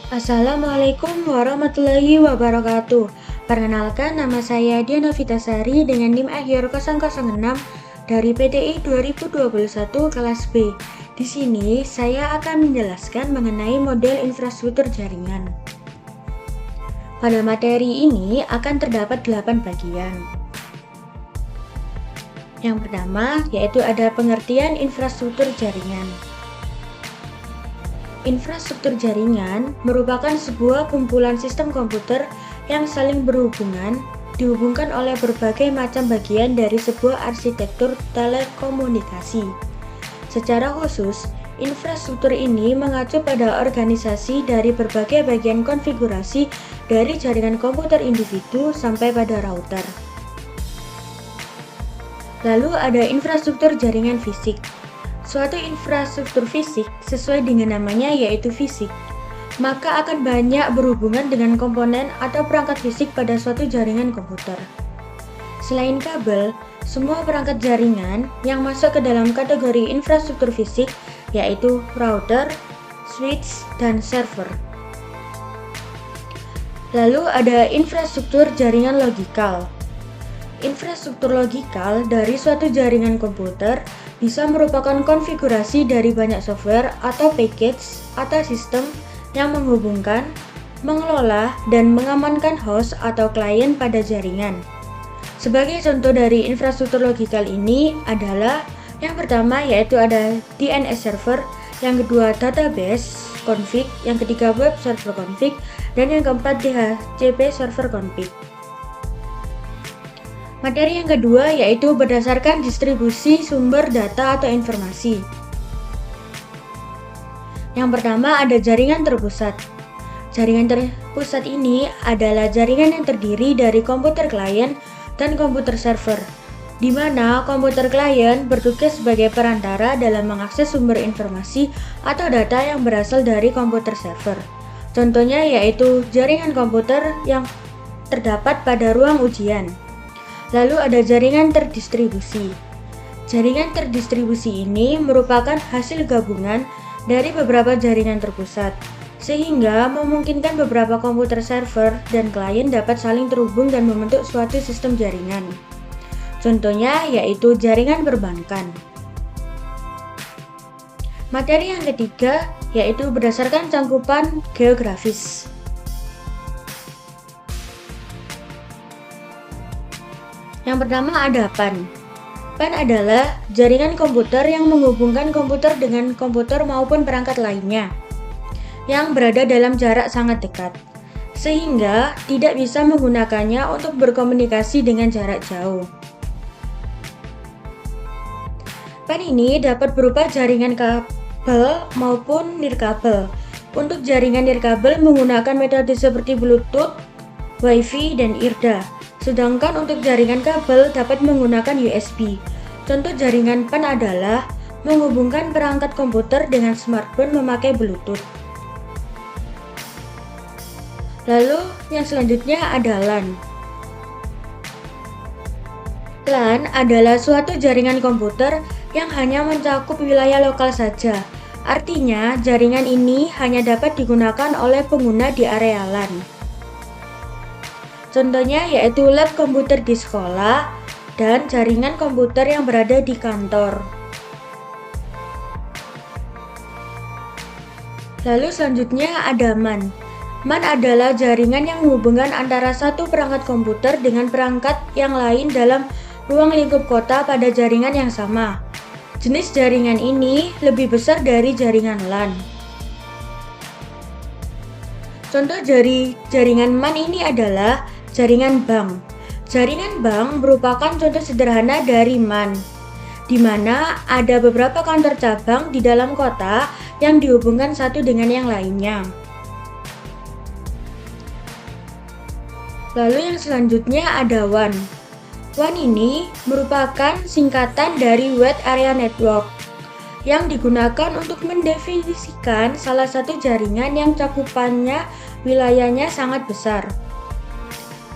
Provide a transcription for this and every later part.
Assalamualaikum warahmatullahi wabarakatuh. Perkenalkan, nama saya Diana Vitasari dengan NIM akhir 006 dari PTI 2021 kelas B. Di sini saya akan menjelaskan mengenai model infrastruktur jaringan. Pada materi ini akan terdapat 8 bagian. Yang pertama yaitu ada pengertian infrastruktur jaringan. Infrastruktur jaringan merupakan sebuah kumpulan sistem komputer yang saling dihubungkan oleh berbagai macam bagian dari sebuah arsitektur telekomunikasi. Secara khusus, infrastruktur ini mengacu pada organisasi dari berbagai bagian konfigurasi dari jaringan komputer individu sampai pada router. Lalu ada infrastruktur jaringan fisik. Suatu infrastruktur fisik sesuai dengan namanya yaitu fisik, maka akan banyak berhubungan dengan komponen atau perangkat fisik pada suatu jaringan komputer. Selain kabel, semua perangkat jaringan yang masuk ke dalam kategori infrastruktur fisik yaitu router, switch, dan server. Lalu ada infrastruktur jaringan logikal. Infrastruktur logikal dari suatu jaringan komputer bisa merupakan konfigurasi dari banyak software atau package atau sistem yang menghubungkan, mengelola, dan mengamankan host atau klien pada jaringan. Sebagai contoh dari infrastruktur logikal ini adalah yang pertama yaitu ada DNS server, yang kedua database config, yang ketiga web server config, dan yang keempat DHCP server config. Materi yang kedua yaitu berdasarkan distribusi sumber data atau informasi. Yang pertama ada jaringan terpusat. Jaringan terpusat ini adalah jaringan yang terdiri dari komputer klien dan komputer server, di mana komputer klien bertugas sebagai perantara dalam mengakses sumber informasi atau data yang berasal dari komputer server. Contohnya yaitu jaringan komputer yang terdapat pada ruang ujian. Lalu ada jaringan terdistribusi. Jaringan terdistribusi ini merupakan hasil gabungan dari beberapa jaringan terpusat, sehingga memungkinkan beberapa komputer server dan klien dapat saling terhubung dan membentuk suatu sistem jaringan. Contohnya yaitu jaringan perbankan. Materi yang ketiga yaitu berdasarkan cangkupan geografis. Yang pertama ada PAN. PAN adalah jaringan komputer yang menghubungkan komputer dengan komputer maupun perangkat lainnya yang berada dalam jarak sangat dekat, sehingga tidak bisa menggunakannya untuk berkomunikasi dengan jarak jauh. PAN ini dapat berupa jaringan kabel maupun nirkabel. Untuk jaringan nirkabel menggunakan metode seperti Bluetooth, Wi-Fi, dan IRDA. Sedangkan untuk jaringan kabel dapat menggunakan USB. Contoh jaringan PAN adalah menghubungkan perangkat komputer dengan smartphone memakai Bluetooth. Lalu yang selanjutnya ada LAN. LAN adalah suatu jaringan komputer yang hanya mencakup wilayah lokal saja. Artinya jaringan ini hanya dapat digunakan oleh pengguna di area LAN. Contohnya yaitu lab komputer di sekolah dan jaringan komputer yang berada di kantor. Lalu selanjutnya ada MAN. MAN adalah jaringan yang menghubungkan antara satu perangkat komputer dengan perangkat yang lain dalam ruang lingkup kota pada jaringan yang sama. Jenis jaringan ini lebih besar dari jaringan LAN. Contoh dari jaringan MAN ini adalah jaringan bank. Jaringan bank merupakan contoh sederhana dari MAN, di mana ada beberapa kantor cabang di dalam kota yang dihubungkan satu dengan yang lainnya. Lalu yang selanjutnya ada WAN. WAN ini merupakan singkatan dari Wide Area Network yang digunakan untuk mendefinisikan salah satu jaringan yang cakupannya wilayahnya sangat besar.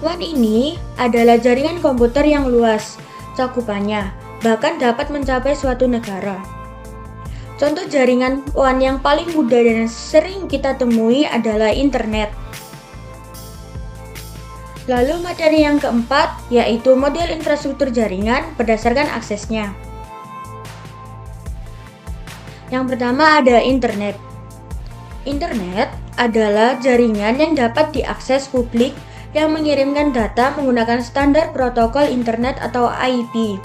WAN ini adalah jaringan komputer yang luas cakupannya, bahkan dapat mencapai suatu negara. Contoh jaringan WAN yang paling mudah dan sering kita temui adalah internet. Lalu materi yang keempat yaitu model infrastruktur jaringan berdasarkan aksesnya. Yang pertama ada internet. Internet adalah jaringan yang dapat diakses publik yang mengirimkan data menggunakan standar protokol internet atau IP.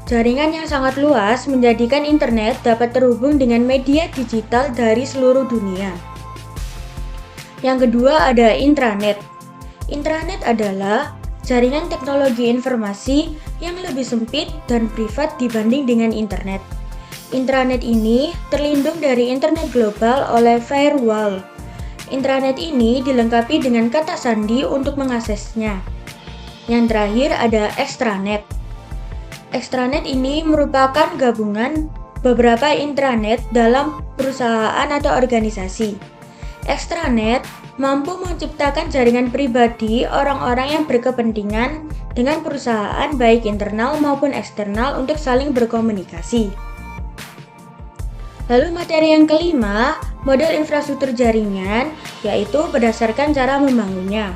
Jaringan yang sangat luas menjadikan internet dapat terhubung dengan media digital dari seluruh dunia. Yang kedua ada intranet. Intranet adalah jaringan teknologi informasi yang lebih sempit dan privat dibanding dengan internet. Intranet ini terlindung dari internet global oleh firewall. Intranet ini dilengkapi dengan kata sandi untuk mengaksesnya. Yang terakhir ada extranet. Extranet ini merupakan gabungan beberapa intranet dalam perusahaan atau organisasi. Extranet mampu menciptakan jaringan pribadi orang-orang yang berkepentingan dengan perusahaan baik internal maupun eksternal untuk saling berkomunikasi. Lalu materi yang kelima, model infrastruktur jaringan, yaitu berdasarkan cara membangunnya.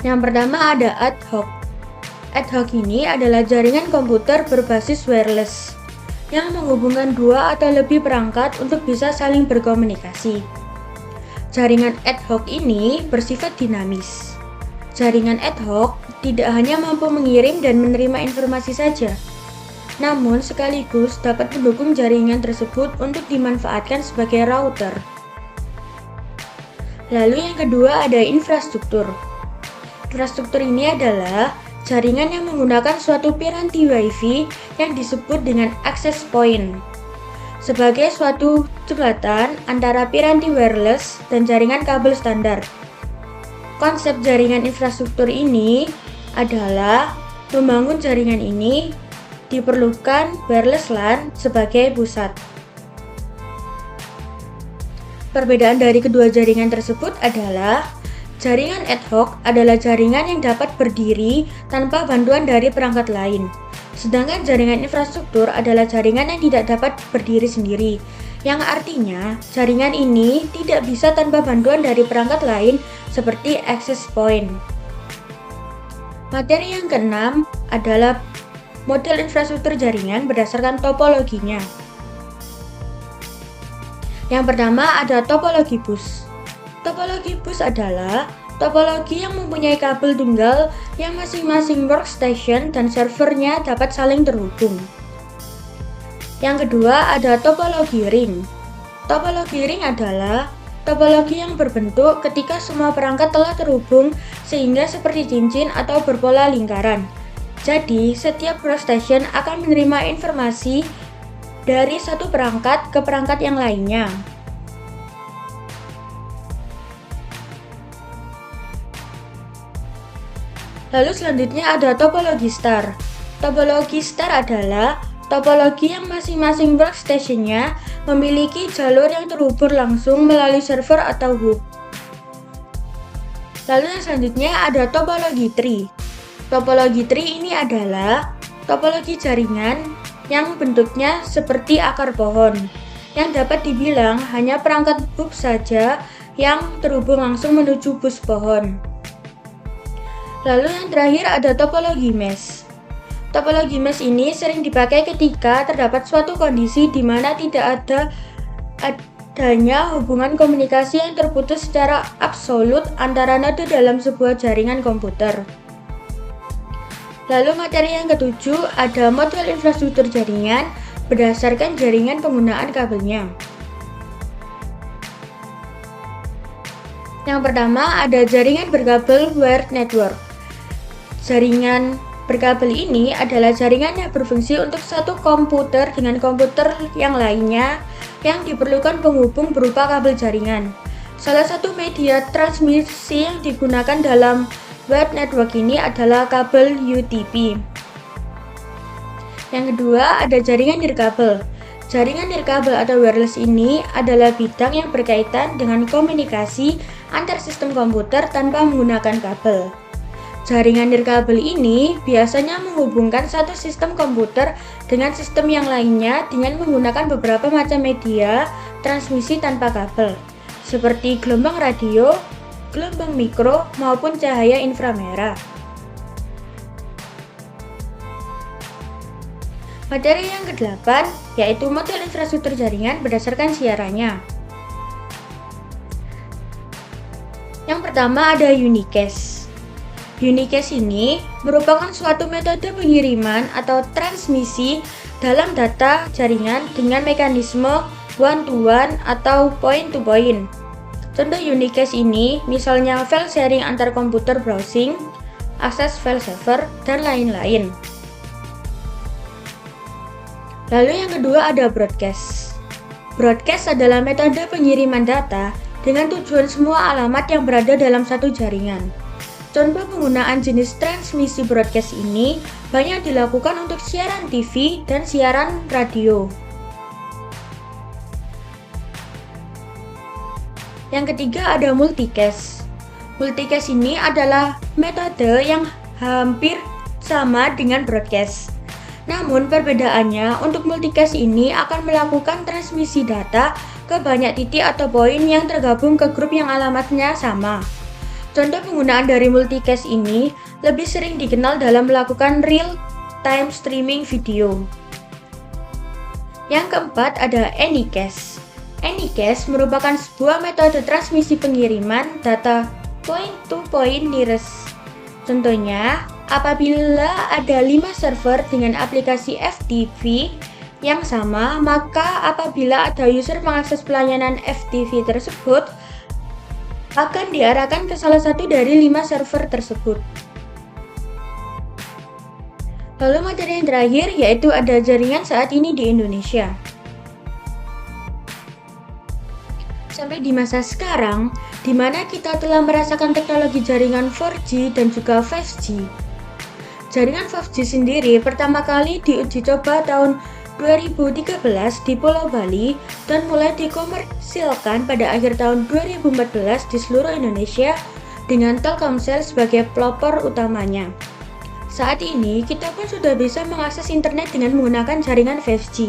Yang pertama ada ad hoc. Ad hoc ini adalah jaringan komputer berbasis wireless yang menghubungkan dua atau lebih perangkat untuk bisa saling berkomunikasi. Jaringan ad hoc ini bersifat dinamis. Jaringan ad hoc tidak hanya mampu mengirim dan menerima informasi saja, namun sekaligus dapat mendukung jaringan tersebut untuk dimanfaatkan sebagai router. Lalu yang kedua ada infrastruktur. Infrastruktur ini adalah jaringan yang menggunakan suatu piranti Wi-Fi yang disebut dengan access point sebagai suatu jembatan antara piranti wireless dan jaringan kabel standar. Konsep jaringan infrastruktur ini adalah membangun jaringan ini diperlukan wireless LAN sebagai pusat. Perbedaan dari kedua jaringan tersebut adalah jaringan ad hoc adalah jaringan yang dapat berdiri tanpa bantuan dari perangkat lain. Sedangkan jaringan infrastruktur adalah jaringan yang tidak dapat berdiri sendiri, yang artinya jaringan ini tidak bisa tanpa bantuan dari perangkat lain seperti access point. Materi yang keenam adalah model infrastruktur jaringan berdasarkan topologinya. Yang pertama ada topologi bus. Topologi bus adalah topologi yang mempunyai kabel tunggal yang masing-masing workstation dan servernya dapat saling terhubung. Yang kedua ada topologi ring. Topologi ring adalah topologi yang berbentuk ketika semua perangkat telah terhubung sehingga seperti cincin atau berpola lingkaran. Jadi, setiap workstation akan menerima informasi dari satu perangkat ke perangkat yang lainnya. Lalu selanjutnya ada topologi star. Topologi star adalah topologi yang masing-masing workstation-nya memiliki jalur yang terhubung langsung melalui server atau hub. Lalu yang selanjutnya ada topologi tree. Topologi tree ini adalah topologi jaringan yang bentuknya seperti akar pohon, yang dapat dibilang hanya perangkat hub saja yang terhubung langsung menuju bus pohon. Lalu yang terakhir ada topologi mesh. Topologi mesh ini sering dipakai ketika terdapat suatu kondisi di mana tidak adanya hubungan komunikasi yang terputus secara absolut antara node dalam sebuah jaringan komputer. Lalu materi yang ketujuh ada model infrastruktur jaringan berdasarkan jaringan penggunaan kabelnya. Yang pertama ada jaringan berkabel wired network. Jaringan berkabel ini adalah jaringan yang berfungsi untuk satu komputer dengan komputer yang lainnya yang diperlukan penghubung berupa kabel jaringan. Salah satu media transmisi yang digunakan dalam wired network ini adalah kabel UTP. Yang kedua ada jaringan nirkabel. Jaringan nirkabel atau wireless ini adalah bidang yang berkaitan dengan komunikasi antar sistem komputer tanpa menggunakan kabel. Jaringan nirkabel ini biasanya menghubungkan satu sistem komputer dengan sistem yang lainnya dengan menggunakan beberapa macam media transmisi tanpa kabel, seperti gelombang radio, gelombang mikro, maupun cahaya inframerah. Materi yang ke-8 yaitu model infrastruktur jaringan berdasarkan siarannya. Yang pertama ada unicast. Unicast ini merupakan suatu metode pengiriman atau transmisi dalam data jaringan dengan mekanisme one-to-one atau point-to-point. Contoh unicast ini misalnya file sharing antar komputer browsing, akses file server, dan lain-lain. Lalu yang kedua ada broadcast. Broadcast adalah metode pengiriman data dengan tujuan semua alamat yang berada dalam satu jaringan. Contoh penggunaan jenis transmisi broadcast ini banyak dilakukan untuk siaran TV dan siaran radio. Yang ketiga ada multicast. Multicast ini adalah metode yang hampir sama dengan broadcast. Namun perbedaannya untuk multicast ini akan melakukan transmisi data ke banyak titik atau poin yang tergabung ke grup yang alamatnya sama. Contoh penggunaan dari multicast ini lebih sering dikenal dalam melakukan real-time streaming video. Yang keempat ada anycast. Anycast merupakan sebuah metode transmisi pengiriman data point-to-point nearest. Contohnya, apabila ada 5 server dengan aplikasi FTP yang sama, maka apabila ada user mengakses pelayanan FTP tersebut, akan diarahkan ke salah satu dari 5 server tersebut. Lalu materi yang terakhir yaitu ada jaringan saat ini di Indonesia. Sampai di masa sekarang, di mana kita telah merasakan teknologi jaringan 4G dan juga 5G. Jaringan 5G sendiri pertama kali diuji coba tahun 2013 di Pulau Bali dan mulai dikomersilkan pada akhir tahun 2014 di seluruh Indonesia dengan Telkomsel sebagai pelopor utamanya. Saat ini, kita pun sudah bisa mengakses internet dengan menggunakan jaringan 5G.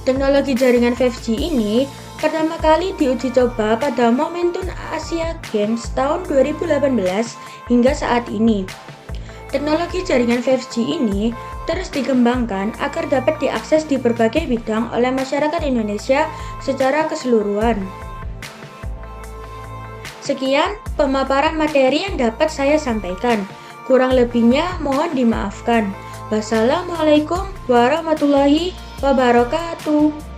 Teknologi jaringan 5G ini pertama kali diuji coba pada momentum Asia Games tahun 2018 hingga saat ini. Teknologi jaringan 5G ini terus dikembangkan agar dapat diakses di berbagai bidang oleh masyarakat Indonesia secara keseluruhan. Sekian pemaparan materi yang dapat saya sampaikan. Kurang lebihnya mohon dimaafkan. Wassalamualaikum warahmatullahi wabarakatuh.